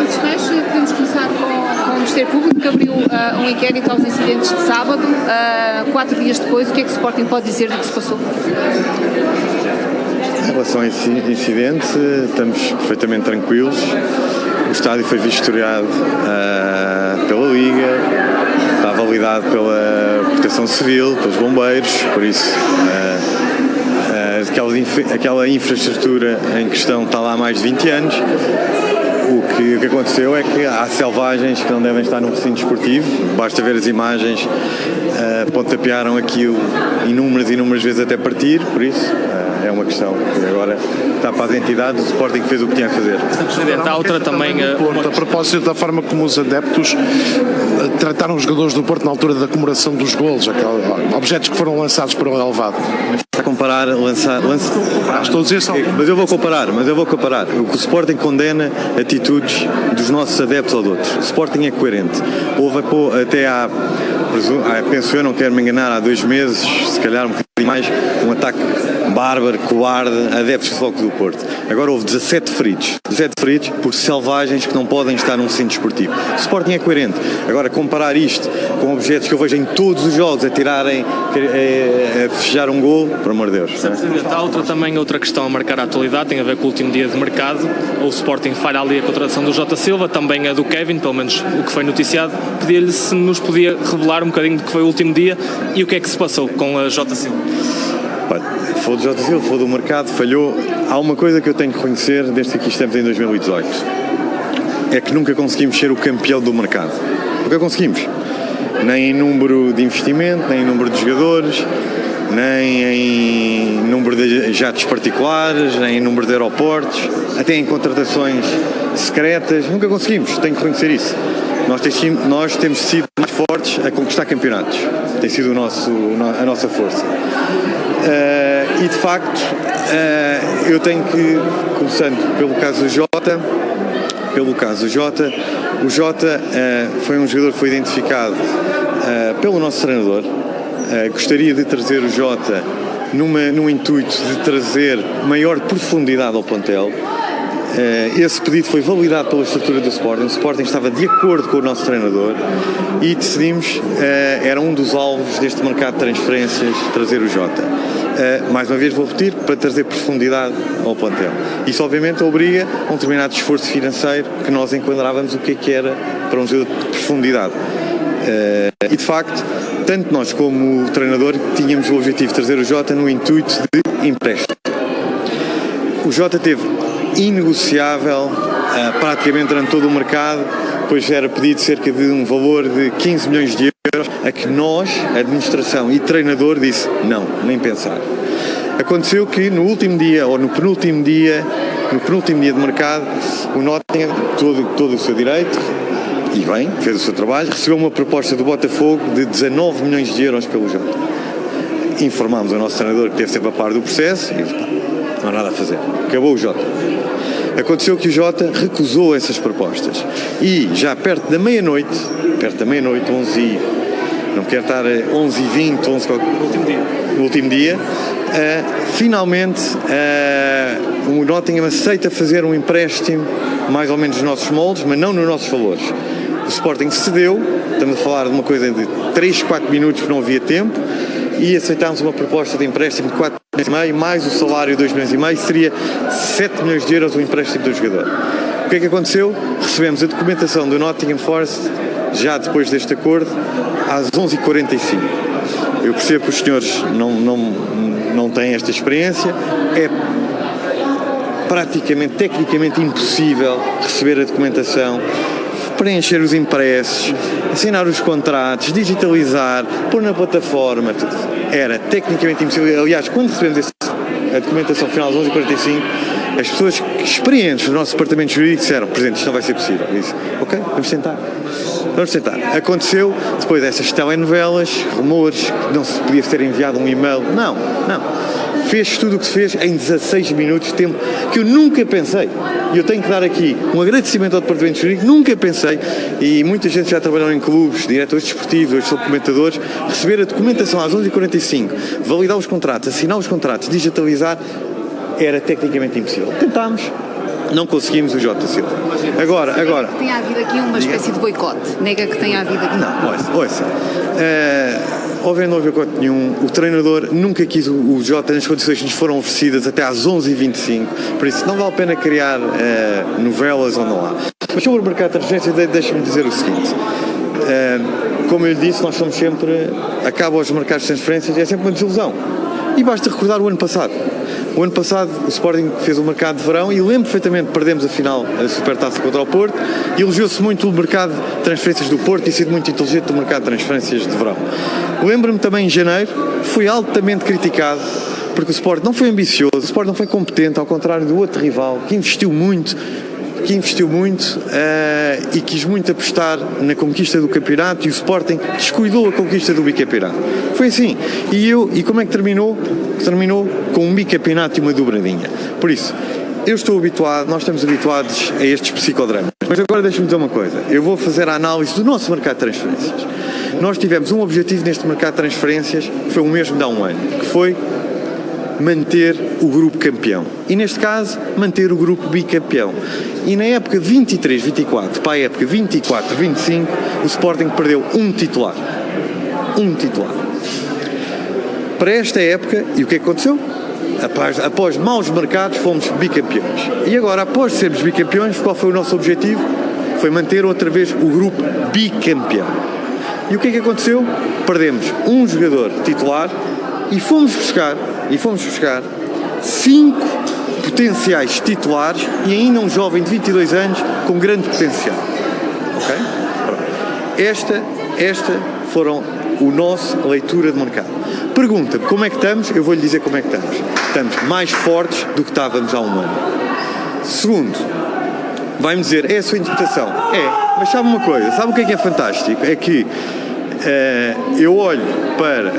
Antes de mais, podemos começar com o Ministério Público, que abriu um inquérito aos incidentes de sábado. 4 dias depois, o que é que o Sporting pode dizer do que se passou? Em relação a esse incidente, estamos perfeitamente tranquilos. O estádio foi vistoriado pela Liga, está validado pela Proteção Civil, pelos bombeiros, por isso aquela infraestrutura em questão está lá há mais de 20 anos. O que aconteceu é que há selvagens que não devem estar num recinto esportivo, basta ver as imagens, pontapearam aquilo inúmeras vezes até partir, por isso é uma questão que agora está para as entidades, o Sporting fez o que tinha a fazer. Presidente, há outra também... A propósito da forma como os adeptos trataram os jogadores do Porto na altura da comemoração dos golos, objetos que foram lançados para o relevado. A comparar, Estou a dizer só... Mas eu vou comparar. O que o Sporting condena atitudes dos nossos adeptos ou de outros. O Sporting é coerente. Houve até penso eu, não quero me enganar, há 2 meses, se calhar um bocadinho mais, um ataque bárbaro, cobarde, adeptos do Futebol Clube do Porto. Agora houve 17 feridos por selvagens que não podem estar num recinto esportivo. O Sporting é coerente. Agora, comparar isto com objetos que eu vejo em todos os jogos a tirarem, a fechar um gol, por amor de Deus. Há outra questão a marcar a atualidade, tem a ver com o último dia de mercado. O Sporting falha ali a contratação do Jota Silva, também a do Kevin, pelo menos o que foi noticiado. Pedia-lhe se nos podia revelar um bocadinho do que foi o último dia e o que é que se passou com a Jota Silva. Foi do Jota Silva, foi do mercado, falhou. Há uma coisa que eu tenho que reconhecer desde que aqui estamos em 2018, é que nunca conseguimos ser o campeão do mercado. Nunca conseguimos. Nem em número de investimento, nem em número de jogadores, nem em número de jatos particulares, nem em número de aeroportos, até em contratações secretas. Nunca conseguimos, tenho que reconhecer isso. Nós temos sido mais fortes a conquistar campeonatos. Tem sido a nossa força. E de facto, eu tenho que, começando pelo caso do Jota, o Jota foi um jogador que foi identificado pelo nosso treinador. Gostaria de trazer o Jota num intuito de trazer maior profundidade ao plantel. Esse pedido foi validado pela estrutura do Sporting. O Sporting estava de acordo com o nosso treinador e decidimos, era um dos alvos deste mercado de transferências, trazer o Jota. Mais uma vez vou repetir, para trazer profundidade ao plantel. Isso obviamente obriga a um determinado esforço financeiro que nós enquadrávamos o que era para um jogador de profundidade. E de facto, tanto nós como o treinador tínhamos o objetivo de trazer o Jota no intuito de empréstimo. O Jota teve inegociável praticamente durante todo o mercado, pois era pedido cerca de um valor de 15 milhões de euros, a que nós, administração e treinador, disse não, nem pensar. Aconteceu que no último dia, ou no penúltimo dia de mercado, o Nottingham, todo o seu direito, e bem, fez o seu trabalho, recebeu uma proposta do Botafogo de 19 milhões de euros pelo Jota. Informámos o nosso treinador que esteve sempre a par do processo e não há nada a fazer. Acabou o Jota. Aconteceu que o Jota recusou essas propostas. E já perto da meia-noite, 11 não quero estar 11h20, no último dia, finalmente o Nottingham aceita fazer um empréstimo mais ou menos nos nossos moldes, mas não nos nossos valores. O Sporting cedeu, estamos a falar de uma coisa de 3-4 minutos que não havia tempo, e aceitámos uma proposta de empréstimo de 4,5 milhões, mais o salário de 2,5 milhões, seria 7 milhões de euros o empréstimo do jogador. O que é que aconteceu? Recebemos a documentação do Nottingham Forest, já depois deste acordo, às 11h45. Eu percebo que os senhores não têm esta experiência, é praticamente, tecnicamente impossível receber a documentação, preencher os impressos, assinar os contratos, digitalizar, pôr na plataforma, tudo. Era tecnicamente impossível. Aliás, quando recebemos a documentação final às 11h45, as pessoas experientes do nosso departamento jurídico disseram: Presidente, isto não vai ser possível. Eu disse: ok, vamos tentar. Aconteceu, depois dessas telenovelas, rumores, que não se podia ter enviado um e-mail. Não. Fez tudo o que se fez em 16 minutos de tempo, que eu nunca pensei. E eu tenho que dar aqui um agradecimento ao Departamento Jurídico, nunca pensei, e muita gente já trabalhou em clubes, diretores desportivos, comentadores, receber a documentação às 11h45, validar os contratos, assinar os contratos, digitalizar, era tecnicamente impossível. Tentámos, não conseguimos o Jota Silva. Agora. Tem havido aqui uma espécie de boicote. Nega que tenha havido aqui. Não, ouça. Não houve boicote nenhum. O treinador nunca quis o Jota nas condições que nos foram oferecidas até às 11h25. Por isso não vale a pena criar novelas onde não há. Mas sobre o mercado de transferências, deixa-me dizer o seguinte. Como eu lhe disse, nós somos sempre... Acabam os mercados de transferências e é sempre uma desilusão. E basta recordar o ano passado. O ano passado o Sporting fez o mercado de verão e lembro perfeitamente, perdemos a final da Supertaça contra o Porto e elogiou-se muito o mercado de transferências do Porto e sido muito inteligente do mercado de transferências de verão. Lembro-me também em janeiro, foi altamente criticado porque o Sporting não foi ambicioso, o Sporting não foi competente, ao contrário do outro rival, que investiu muito e quis muito apostar na conquista do campeonato e o Sporting descuidou a conquista do bicampeonato. Foi assim. E como é que terminou? Terminou com um bicampeonato e uma dobradinha. Por isso, nós estamos habituados a estes psicodramas. Mas agora deixa-me dizer uma coisa. Eu vou fazer a análise do nosso mercado de transferências. Nós tivemos um objetivo neste mercado de transferências, que foi o mesmo de há um ano, que foi manter o grupo campeão. E neste caso, manter o grupo bicampeão. E na época 23-24, para a época 24-25, o Sporting perdeu um titular. Para esta época, e o que é que aconteceu? Após maus mercados, fomos bicampeões. E agora, após sermos bicampeões, qual foi o nosso objetivo? Foi manter outra vez o grupo bicampeão. E o que é que aconteceu? Perdemos um jogador titular e fomos buscar 5 potenciais titulares e ainda um jovem de 22 anos com grande potencial. Ok? Pronto. Esta foram o nosso leitura de mercado. Pergunta-me como é que estamos, eu vou-lhe dizer como é que estamos. Estamos mais fortes do que estávamos há um ano. Segundo, vai-me dizer, é a sua interpretação. Mas sabe uma coisa, sabe o que é fantástico? É que eu olho para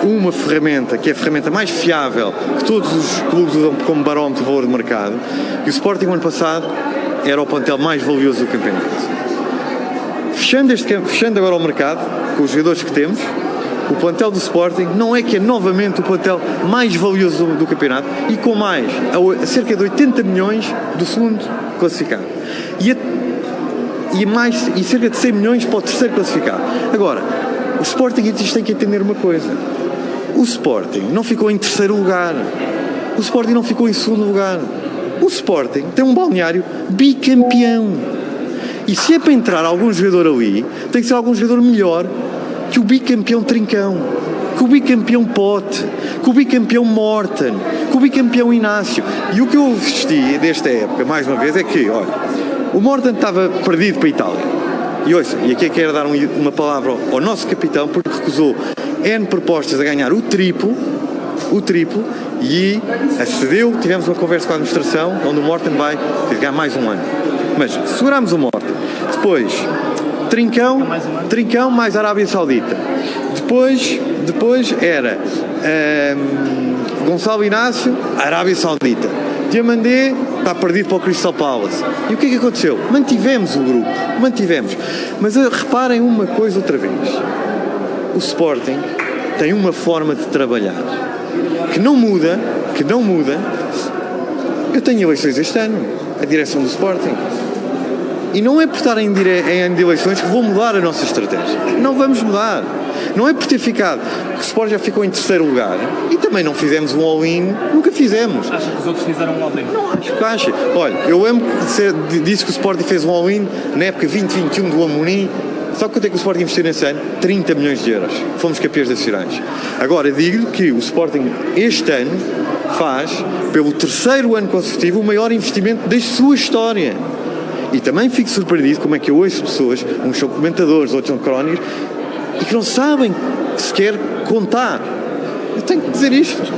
uma ferramenta, que é a ferramenta mais fiável que todos os clubes usam como barómetro de valor de mercado, e o Sporting no ano passado era o plantel mais valioso do campeonato. Fechando agora o mercado, com os jogadores que temos, o plantel do Sporting não é que é novamente o plantel mais valioso do campeonato e com mais, a cerca de 80 milhões do segundo classificado. E cerca de 100 milhões para o terceiro classificado. Agora, o Sporting tem que entender uma coisa. O Sporting não ficou em terceiro lugar. O Sporting não ficou em segundo lugar. O Sporting tem um balneário bicampeão. E se é para entrar algum jogador ali, tem que ser algum jogador melhor que o bicampeão Trincão, que o bicampeão Pote, que o bicampeão Morten, que o bicampeão Inácio. E o que eu assisti desta época, mais uma vez, é que, olha, o Morten estava perdido para a Itália. E ouça, e aqui quero dar uma palavra ao nosso capitão, porque recusou N propostas a ganhar o triplo, e acedeu, tivemos uma conversa com a administração, onde o Morten vai ganhar mais um ano. Mas segurámos o Morten. Depois, Trincão mais Arábia Saudita. Depois era Gonçalo Inácio, Arábia Saudita. Diamandé está perdido para o Crystal Palace. E o que é que aconteceu? Mantivemos o grupo, Mas reparem uma coisa outra vez. O Sporting tem uma forma de trabalhar que não muda. Eu tenho eleições este ano, a direção do Sporting. E não é por estar em eleições que vou mudar a nossa estratégia. Não vamos mudar. Não é por ter ficado. O Sport já ficou em terceiro lugar e também não fizemos um all-in. Nunca fizemos. Acha que os outros fizeram um all-in? Não acho. Olha, eu lembro que disse que o Sporting fez um all-in na época 2021 do Amorim. Sabe quanto é que o Sporting investiu nesse ano? 30 milhões de euros. Fomos campeões nacionais. Agora, digo-lhe que o Sporting este ano faz, pelo terceiro ano consecutivo, o maior investimento da sua história. E também fico surpreendido como é que eu ouço pessoas, uns são comentadores, outros são crónicos, e que não sabem sequer contar. Eu tenho que dizer isto.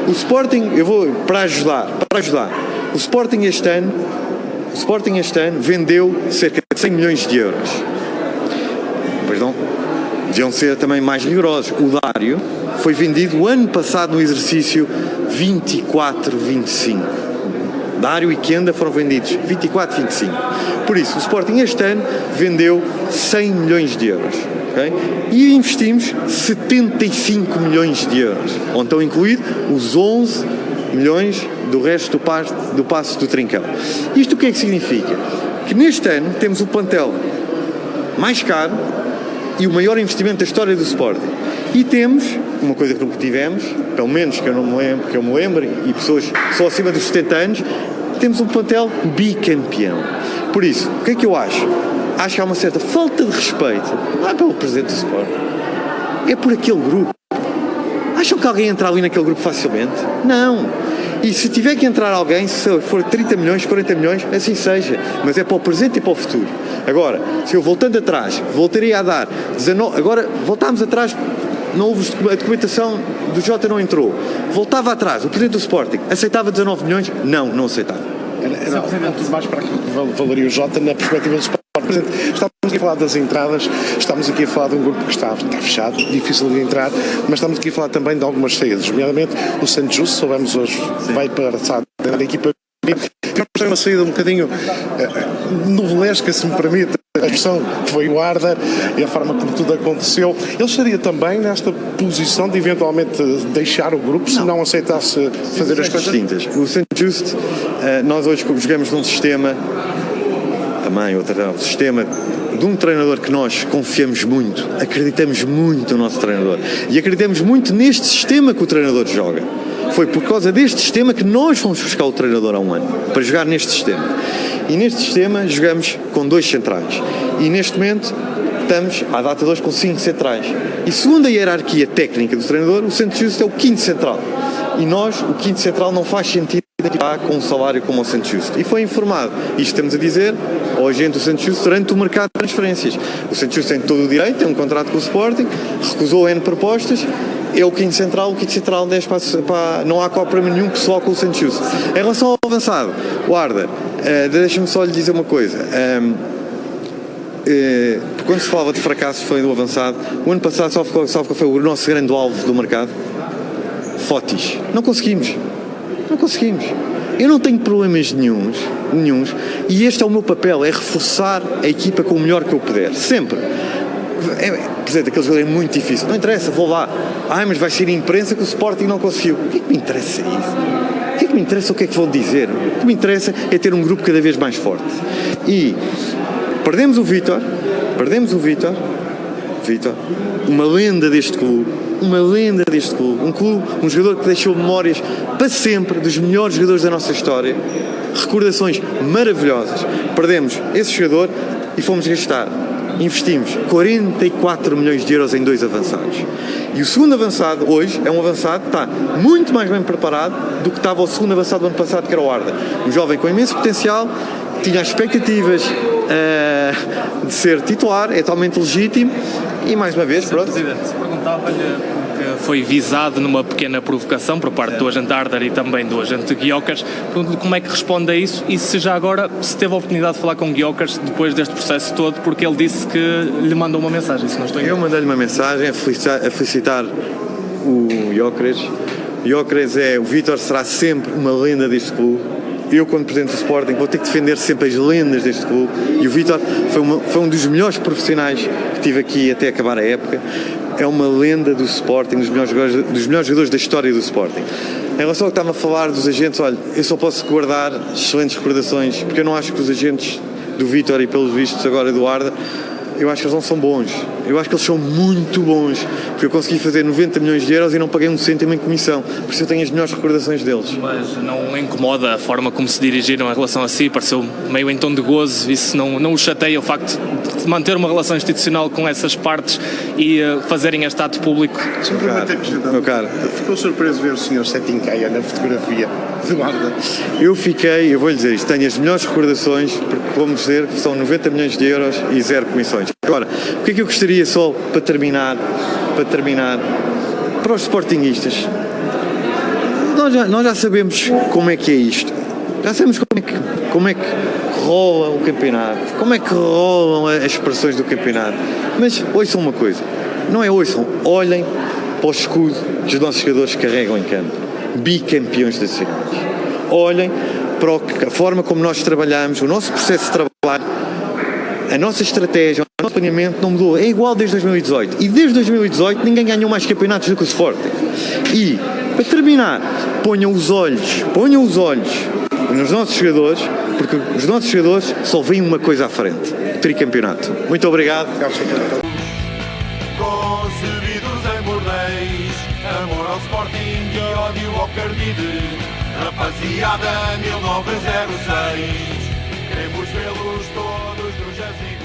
O Sporting, para ajudar, o Sporting este ano vendeu cerca de 100 milhões de euros. Pois não, deviam ser também mais rigorosos. O Dário foi vendido o ano passado no exercício 24-25. Dário e Kenda foram vendidos 24-25. Por isso, o Sporting este ano vendeu 100 milhões de euros. Okay? E investimos 75 milhões de euros, onde estão incluídos os 11 milhões do resto do passo do Trincão. Isto o que é que significa? Que neste ano temos o plantel mais caro e o maior investimento da história do Sporting. E temos, uma coisa que nunca tivemos, pelo menos que eu me lembro, e pessoas só acima dos 70 anos, temos um plantel bicampeão. Por isso, o que é que eu acho? Acho que há uma certa falta de respeito, não é pelo presidente do Sporting, é por aquele grupo. Acham que alguém entra ali naquele grupo facilmente? Não. E se tiver que entrar alguém, se for 30 milhões, 40 milhões, assim seja. Mas é para o presente e para o futuro. Agora, se eu voltando atrás, voltaria a dar 19... Agora, voltámos atrás, não houve a documentação do Jota, não entrou. Voltava atrás, o presidente do Sporting aceitava 19 milhões? Não aceitava. Era tudo mais para aquilo que valeria o Jota na perspectiva do Sporting. Estamos aqui a falar das entradas, estamos aqui a falar de um grupo que está fechado, difícil de entrar, mas estamos aqui a falar também de algumas saídas, nomeadamente o Santo Justo, soubemos hoje, vai para a equipa. Tem uma saída um bocadinho novelesca, se me permite a expressão, que foi o Arda e a forma como tudo aconteceu. Ele estaria também nesta posição de eventualmente deixar o grupo se não aceitasse fazer as coisas distintas. O Santo Justo, nós hoje jogamos num sistema também, um sistema de um treinador que nós confiamos muito, acreditamos muito no nosso treinador e acreditamos muito neste sistema que o treinador joga. Foi por causa deste sistema que nós fomos buscar o treinador há um ano, para jogar neste sistema. E neste sistema jogamos com 2 centrais. E neste momento estamos, à data de hoje, com 5 centrais. E segundo a hierarquia técnica do treinador, o Santo Justo é o 5º central. E nós, o 5º central, não faz sentido estar com um salário como o Santo Justo. E foi informado. Isto estamos a dizer ao agente do Santo Justo durante o mercado de transferências. O Santo Justo tem todo o direito, tem um contrato com o Sporting, recusou N propostas, é o 5º central, 10 para não há problema nenhum pessoal com o Santo Justo. Em relação ao avançado, o Arda, deixa-me só lhe dizer uma coisa. Quando se falava de fracasso foi do avançado, o ano passado só foi o nosso grande alvo do mercado. Fotis. Não conseguimos. Eu não tenho problemas nenhuns, e este é o meu papel, é reforçar a equipa com o melhor que eu puder, sempre. Presidente, aquele jogador é muito difícil, não interessa, vou lá. Mas vai ser a imprensa que o Sporting não conseguiu. O que é que me interessa isso? O que é que me interessa o que é que vão dizer? O que me interessa é ter um grupo cada vez mais forte. E perdemos o Vítor, uma lenda deste clube, um jogador que deixou memórias para sempre dos melhores jogadores da nossa história, recordações maravilhosas. Perdemos esse jogador e fomos investimos 44 milhões de euros em 2 avançados. E o segundo avançado hoje é um avançado que está muito mais bem preparado do que estava o segundo avançado do ano passado, que era o Arda. Um jovem com imenso potencial, tinha expectativas de ser titular, é totalmente legítimo e mais uma vez, pronto. Presidente, perguntava-lhe que foi visado numa pequena provocação por parte do agente Arder e também do agente Guiocas. Pergunto-lhe como é que responde a isso e se já agora se teve a oportunidade de falar com Guiocas depois deste processo todo, porque ele disse que lhe mandou uma mensagem, se não estou Eu mandei-lhe uma mensagem a felicitar o Guiocas. O Vítor será sempre uma lenda deste clube. Eu, quando presidente do Sporting, vou ter que defender sempre as lendas deste clube. E o Vítor foi um dos melhores profissionais que tive aqui até acabar a época. É uma lenda do Sporting, dos melhores jogadores da história do Sporting. Em relação ao que estava a falar dos agentes, olha, eu só posso guardar excelentes recordações, porque eu não acho que os agentes do Vítor e pelos vistos agora do Arda, eu acho que eles não são bons. Eu acho que eles são muito bons, porque eu consegui fazer 90 milhões de euros e não paguei um cêntimo em comissão, por isso eu tenho as melhores recordações deles. Mas não incomoda a forma como se dirigiram em relação a si? Pareceu meio em tom de gozo, isso não o chateia, o facto de manter uma relação institucional com essas partes e fazerem este ato público? Meu caro, ficou surpreso ver o Sr. Setincaia na fotografia do Arda? Eu vou-lhe dizer isto, tenho as melhores recordações, porque vamos dizer que são 90 milhões de euros e 0 comissões. Agora, o que é que eu gostaria só para terminar, para os sportinguistas, nós já sabemos como é que é isto, já sabemos como é que rola o campeonato, como é que rolam as expressões do campeonato, mas ouçam uma coisa, olhem para o escudo que os nossos jogadores carregam em campo, bicampeões nacionais, olhem para a forma como nós trabalhamos, o nosso processo de trabalho. A nossa estratégia, o nosso planeamento não mudou. É igual desde 2018. E desde 2018 ninguém ganhou mais campeonatos do que o Sporting. E, para terminar, ponham os olhos nos nossos jogadores, porque os nossos jogadores só veem uma coisa à frente: o tricampeonato. Muito obrigado. Concebidos em bordéis, amor ao Sporting e ódio ao Cardide. Rapaziada 1906, queremos vê-los todos no Jazigo.